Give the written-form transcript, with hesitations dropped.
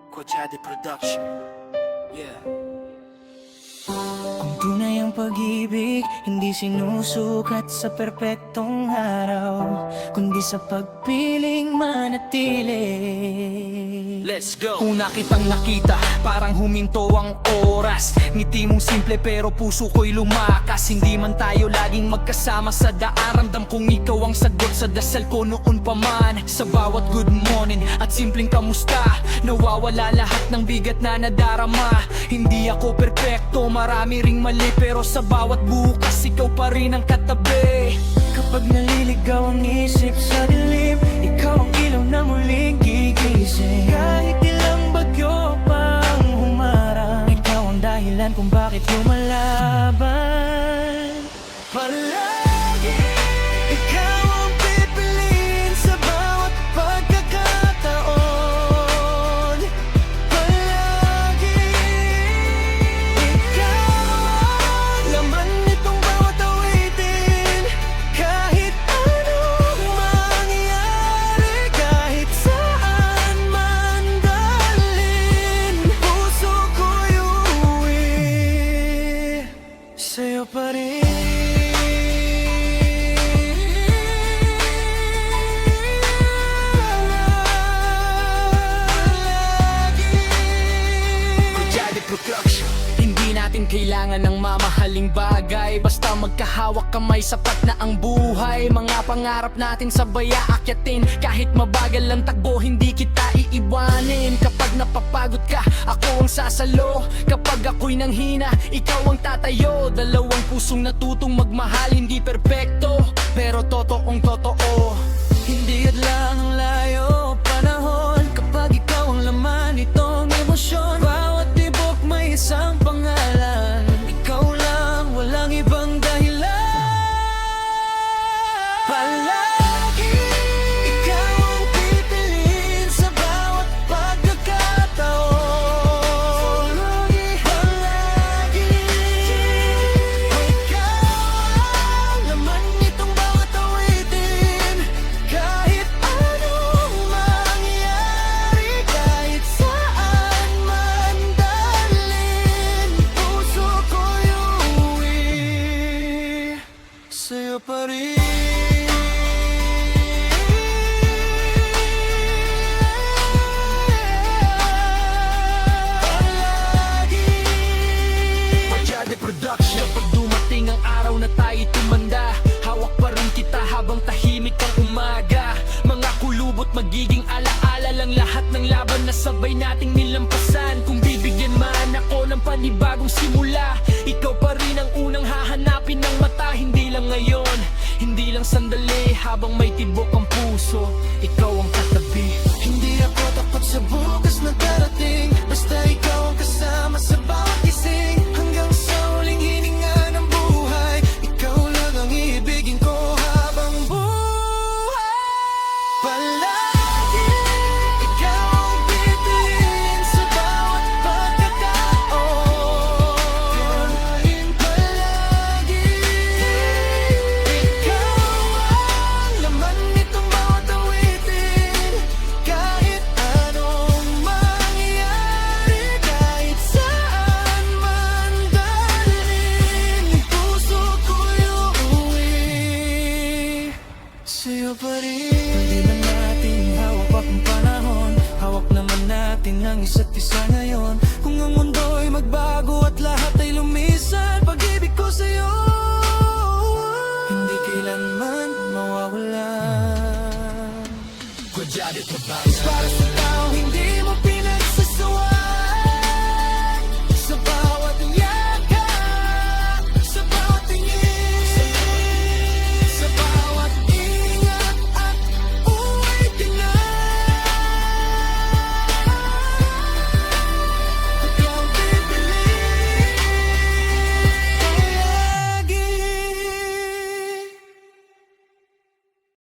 Kochade Production. Yeah. Kung tunay ang pag-ibig, hindi sinusukat sa perpektong araw, kundi sa pagpiling manatili. Let's go! Una kitang nakita, parang huminto ang oras. Ngiti mong simple pero puso ko'y lumakas. Hindi man tayo laging magkasama sa daan, ramdam kong ikaw ang sagot sa dasal ko noon pa man. Sa bawat good morning at simpleng kamusta, nawawala lahat ng bigat na nadarama. Hindi ako perpekto, marami ring mali, pero sa bawat bukas ikaw pa rin ang katabi. Kapag naliligaw ang isip sa dilim, ikaw ang ilaw na muling gigising. Kahit ilang bagyo pang humarang, ikaw ang dahilan kung bakit lumalaban. Palagi ikaw ang pipiliin sa bawat pagkakataon. Palagi ikaw ang laman nitong bawat awitin. Kahit anong mangyari, kahit saan man dalhin, puso ko'y uuwi sa'yo pa rin. Hindi natin kailangan ng mamahaling bagay, basta magkahawak kamay, sapat na ang buhay. Mga pangarap natin sabay aakyatin, kahit mabagal ang takbo, hindi kita iiwanin. Kapag napapagod ka, ako ang sasalo. Kapag ako'y nanghina, ikaw ang tatayo. Dalawang pusong natutong magmahal, hindi perpekto, pero totoong totoo. Hindi hadlang ang layo, panahon, kapag ikaw ang laman nitong emosyon. Bawat tibok may isang pangalan, ikaw lang, walang ibang dahilan. Palagi ikaw ang pipiliin sa bawat pagkakataon. Palagi ikaw ang laman nitong bawat awitin. Kahit anong mangyari, kahit saan man dalhin, puso ko'y uuwi sa'yo pa rin. Kochade Production. Kapag dumating ang araw na tayo'y tumanda, hawak pa rin kita habang tahimik ang umaga. Mga kulubot magiging alaala lang lahat ng laban na sabay nating nilampasan. Kung bibigyan man ako ng panibagong simula, ikaw pa rin ang unang hahanapin ng mata. Hindi lang ngayon, hindi lang sandali, habang may tibok ang puso, ikaw ang katabi. Hindi ako takot sa bukas na darating, basta ikaw ang kasama sa bawat gising. Hanggang sa huling hininga ng buhay, ikaw lang ang iibigin ko habang buhay. Palagi ikaw ang pipiliin sa bawat pagkakataon. Palagi ikaw ang laman nitong bawat awitin. Kahit anong mangyari, kahit saan man dalhin, puso ko'y uuwi sa'yo pa rin. Hindi na natin hawak pa ang panahon, hawak naman natin ang isa't isa ngayon. Kung ang mundo'y magbago